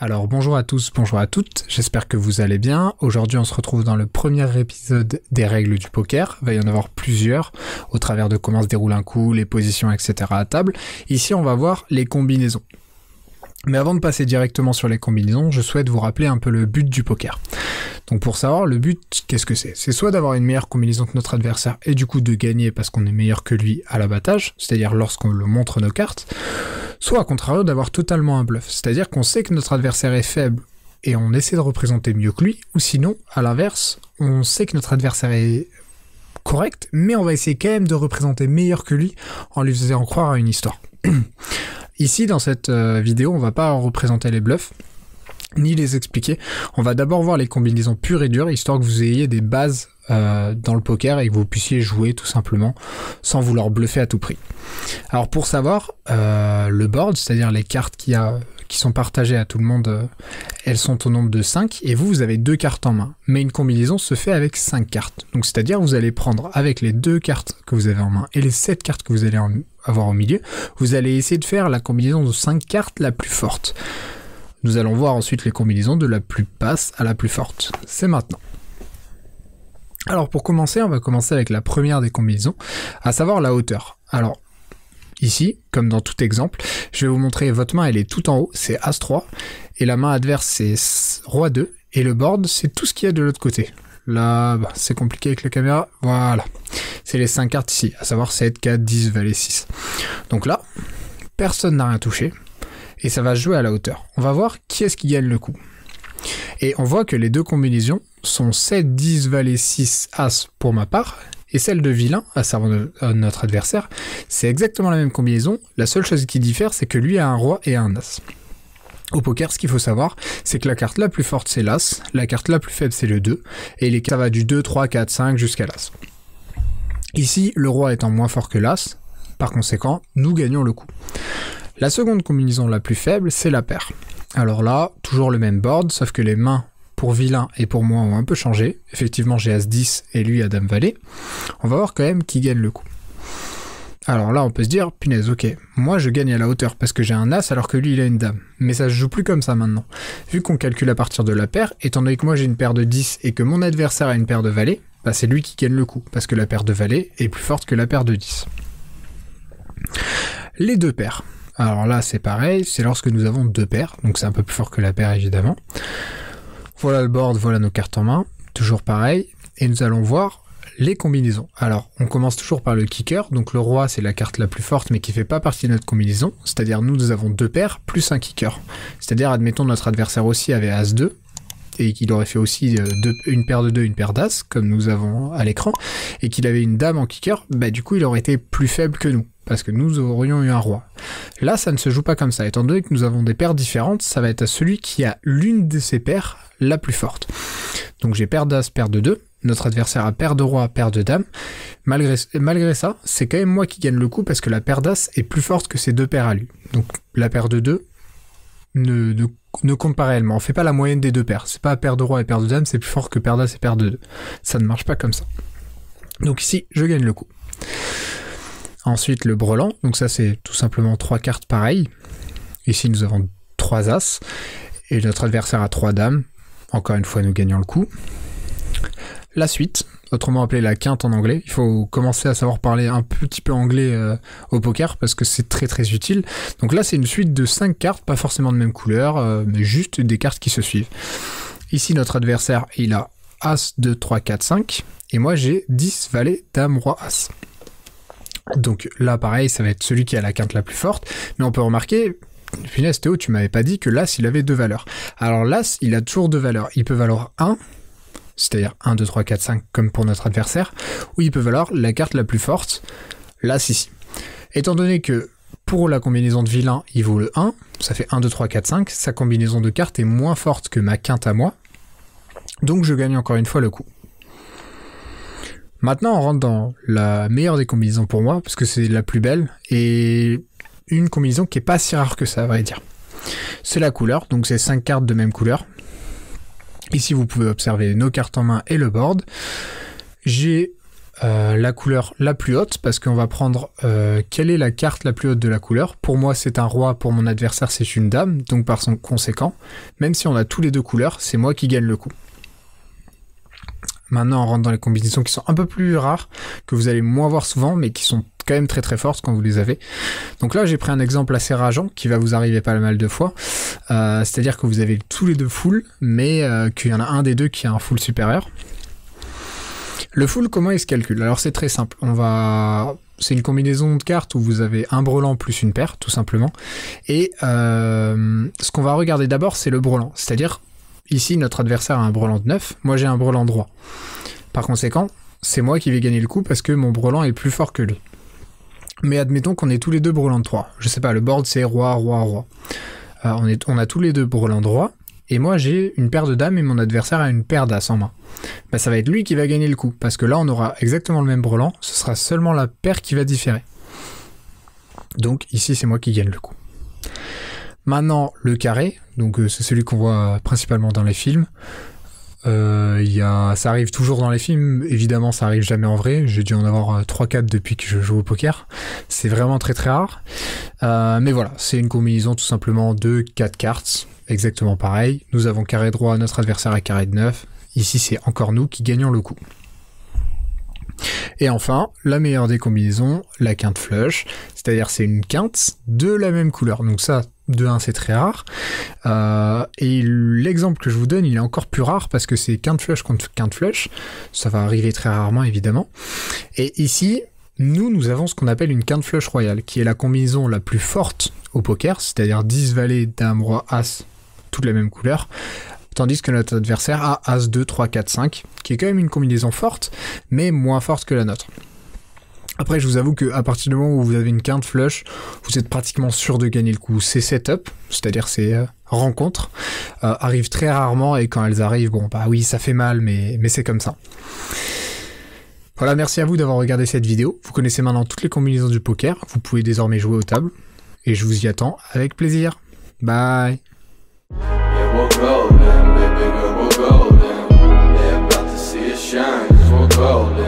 Alors bonjour à tous, bonjour à toutes, j'espère que vous allez bien. Aujourd'hui on se retrouve dans le premier épisode des règles du poker. Il va y en avoir plusieurs au travers de comment se déroule un coup, les positions, etc. à table. Ici on va voir les combinaisons. Mais avant de passer directement sur les combinaisons, je souhaite vous rappeler un peu le but du poker. Donc pour savoir le but, qu'est-ce que c'est ? C'est soit d'avoir une meilleure combinaison que notre adversaire et du coup de gagner parce qu'on est meilleur que lui à l'abattage, c'est-à-dire lorsqu'on le montre nos cartes, soit à contrario d'avoir totalement un bluff, c'est-à-dire qu'on sait que notre adversaire est faible et on essaie de représenter mieux que lui, ou sinon, à l'inverse, on sait que notre adversaire est correct, mais on va essayer quand même de représenter meilleur que lui en lui faisant croire à une histoire. Ici, dans cette vidéo, on va pas représenter les bluffs, ni les expliquer. On va d'abord voir les combinaisons pures et dures, histoire que vous ayez des bases dans le poker et que vous puissiez jouer tout simplement sans vouloir bluffer à tout prix. Alors pour savoir, le board, c'est-à-dire les cartes qui sont partagées à tout le monde, elles sont au nombre de 5 et vous avez 2 cartes en main. Mais une combinaison se fait avec 5 cartes. Donc c'est-à-dire vous allez prendre avec les 2 cartes que vous avez en main et les 7 cartes que vous allez avoir au milieu, vous allez essayer de faire la combinaison de 5 cartes la plus forte. Nous allons voir ensuite les combinaisons de la plus basse à la plus forte. C'est maintenant. Alors pour commencer, on va commencer avec la première des combinaisons, à savoir la hauteur. Alors ici, comme dans tout exemple, je vais vous montrer votre main, elle est tout en haut, c'est As-3, et la main adverse c'est Roi-2, et le board c'est tout ce qu'il y a de l'autre côté. Là, c'est compliqué avec la caméra, voilà. C'est les 5 cartes ici, à savoir 7, 4, 10, Valet, 6. Donc là, personne n'a rien touché, et ça va se jouer à la hauteur. On va voir qui est-ce qui gagne le coup. Et on voit que les deux combinaisons sont 7, 10, Valet, 6, As pour ma part, et celle de Vilain, à savoir notre adversaire, c'est exactement la même combinaison. La seule chose qui diffère, c'est que lui a un Roi et un As. Au poker, ce qu'il faut savoir, c'est que la carte la plus forte, c'est l'As, la carte la plus faible, c'est le 2, et ça va du 2, 3, 4, 5 jusqu'à l'As. Ici, le Roi étant moins fort que l'As, par conséquent, nous gagnons le coup. La seconde combinaison la plus faible, c'est la paire. Alors là, toujours le même board, sauf que les mains pour Vilain et pour moi ont un peu changé. Effectivement, j'ai As-10 et lui a Dame-Valet. On va voir quand même qui gagne le coup. Alors là, on peut se dire, punaise, ok, moi je gagne à la hauteur parce que j'ai un As alors que lui il a une Dame. Mais ça se joue plus comme ça maintenant. Vu qu'on calcule à partir de la paire, étant donné que moi j'ai une paire de 10 et que mon adversaire a une paire de Valet, bah c'est lui qui gagne le coup, parce que la paire de Valet est plus forte que la paire de 10. Les deux paires. Alors là, c'est pareil, c'est lorsque nous avons 2 paires, donc c'est un peu plus fort que la paire évidemment. Voilà le board, voilà nos cartes en main, toujours pareil, et nous allons voir les combinaisons. Alors, on commence toujours par le kicker, donc le Roi c'est la carte la plus forte mais qui fait pas partie de notre combinaison, c'est-à-dire nous avons 2 paires plus un kicker. C'est-à-dire, admettons notre adversaire aussi avait As-2, et qu'il aurait fait aussi une paire de 2, une paire d'As, comme nous avons à l'écran, et qu'il avait une Dame en kicker, bah du coup il aurait été plus faible que nous, parce que nous aurions eu un Roi. Là, ça ne se joue pas comme ça, étant donné que nous avons des paires différentes, ça va être à celui qui a l'une de ces paires la plus forte. Donc j'ai paire d'As, paire de 2, notre adversaire a paire de Roi, paire de Dame. Malgré ça, c'est quand même moi qui gagne le coup, parce que la paire d'As est plus forte que ces 2 paires à lui. Donc la paire de 2 ne compte pas réellement, on fait pas la moyenne des 2 paires, c'est pas paire de Roi et paire de Dame, c'est plus fort que paire d'As et paire de 2. Ça ne marche pas comme ça. Donc ici, je gagne le coup. Ensuite, le brelan, donc ça c'est tout simplement 3 cartes pareilles. Ici, nous avons 3 As, et notre adversaire a 3 Dames. Encore une fois, nous gagnons le coup. La suite, autrement appelée la quinte en anglais. Il faut commencer à savoir parler un petit peu anglais au poker parce que c'est très très utile. Donc là, c'est une suite de 5 cartes, pas forcément de même couleur, mais juste des cartes qui se suivent. Ici, notre adversaire, il a As, 2, 3, 4, 5. Et moi, j'ai 10, Valet, Dame, Roi, As. Donc là, pareil, ça va être celui qui a la quinte la plus forte. Mais on peut remarquer, punaise Théo, tu m'avais pas dit que l'As, il avait 2 valeurs. Alors l'As, il a toujours 2 valeurs. Il peut valoir 1, c'est-à-dire 1, 2, 3, 4, 5, comme pour notre adversaire, ou il peut valoir la carte la plus forte, l'As ici. Étant donné que pour la combinaison de Vilain, il vaut le 1, ça fait 1, 2, 3, 4, 5, sa combinaison de cartes est moins forte que ma quinte à moi, donc je gagne encore une fois le coup. Maintenant, on rentre dans la meilleure des combinaisons pour moi, parce que c'est la plus belle, et une combinaison qui est pas si rare que ça, à vrai dire. C'est la couleur, donc c'est 5 cartes de même couleur. Ici, vous pouvez observer nos cartes en main et le board. J'ai la couleur la plus haute, parce qu'on va prendre quelle est la carte la plus haute de la couleur. Pour moi, c'est un roi, pour mon adversaire, c'est une dame, donc par son conséquent, même si on a tous les deux couleurs, c'est moi qui gagne le coup. Maintenant, on rentre dans les combinaisons qui sont un peu plus rares, que vous allez moins voir souvent, mais qui sont quand même très très fortes quand vous les avez. Donc là, j'ai pris un exemple assez rageant, qui va vous arriver pas mal de fois. C'est-à-dire que vous avez tous les deux full, mais qu'il y en a un des deux qui a un full supérieur. Le full, comment il se calcule? Alors c'est très simple. C'est une combinaison de cartes où vous avez un brelan plus une paire, tout simplement. Et ce qu'on va regarder d'abord, c'est le brelan. C'est-à-dire, ici, notre adversaire a un brelan de 9, moi j'ai un brelan droit. Par conséquent, c'est moi qui vais gagner le coup parce que mon brelan est plus fort que lui. Mais admettons qu'on ait tous les deux brelans de 3. Je sais pas, le board c'est roi, roi, roi. On a tous les deux brelans de roi. Et moi j'ai une paire de dames et mon adversaire a une paire d'as en main. Bah, ça va être lui qui va gagner le coup, parce que là on aura exactement le même brelan, ce sera seulement la paire qui va différer. Donc ici c'est moi qui gagne le coup. Maintenant le carré, donc c'est celui qu'on voit principalement dans les films. Ça arrive toujours dans les films, évidemment ça arrive jamais en vrai, j'ai dû en avoir 3-4 depuis que je joue au poker, c'est vraiment très très rare, mais voilà, c'est une combinaison tout simplement de 4 cartes, exactement pareil, nous avons carré droit, notre adversaire a carré de 9, ici c'est encore nous qui gagnons le coup. Et enfin, la meilleure des combinaisons, la quinte flush, c'est-à-dire c'est une quinte de la même couleur, donc ça, de 1 c'est très rare, et l'exemple que je vous donne il est encore plus rare parce que c'est quinte flush contre quinte flush, ça va arriver très rarement évidemment, et ici nous avons ce qu'on appelle une quinte flush royale, qui est la combinaison la plus forte au poker, c'est-à-dire 10 valets, dame, roi, as, toutes la même couleur, tandis que notre adversaire a as, 2, 3, 4, 5, qui est quand même une combinaison forte, mais moins forte que la nôtre. Après, je vous avoue qu'à partir du moment où vous avez une quinte flush, vous êtes pratiquement sûr de gagner le coup. Ces setup, c'est-à-dire ces rencontres, arrivent très rarement, et quand elles arrivent, bon, bah oui, ça fait mal, mais c'est comme ça. Voilà, merci à vous d'avoir regardé cette vidéo. Vous connaissez maintenant toutes les combinaisons du poker, vous pouvez désormais jouer aux tables, et je vous y attends avec plaisir. Bye! Yeah, we're golden, baby girl, we're golden. They're about to see us shine, 'cause we're golden.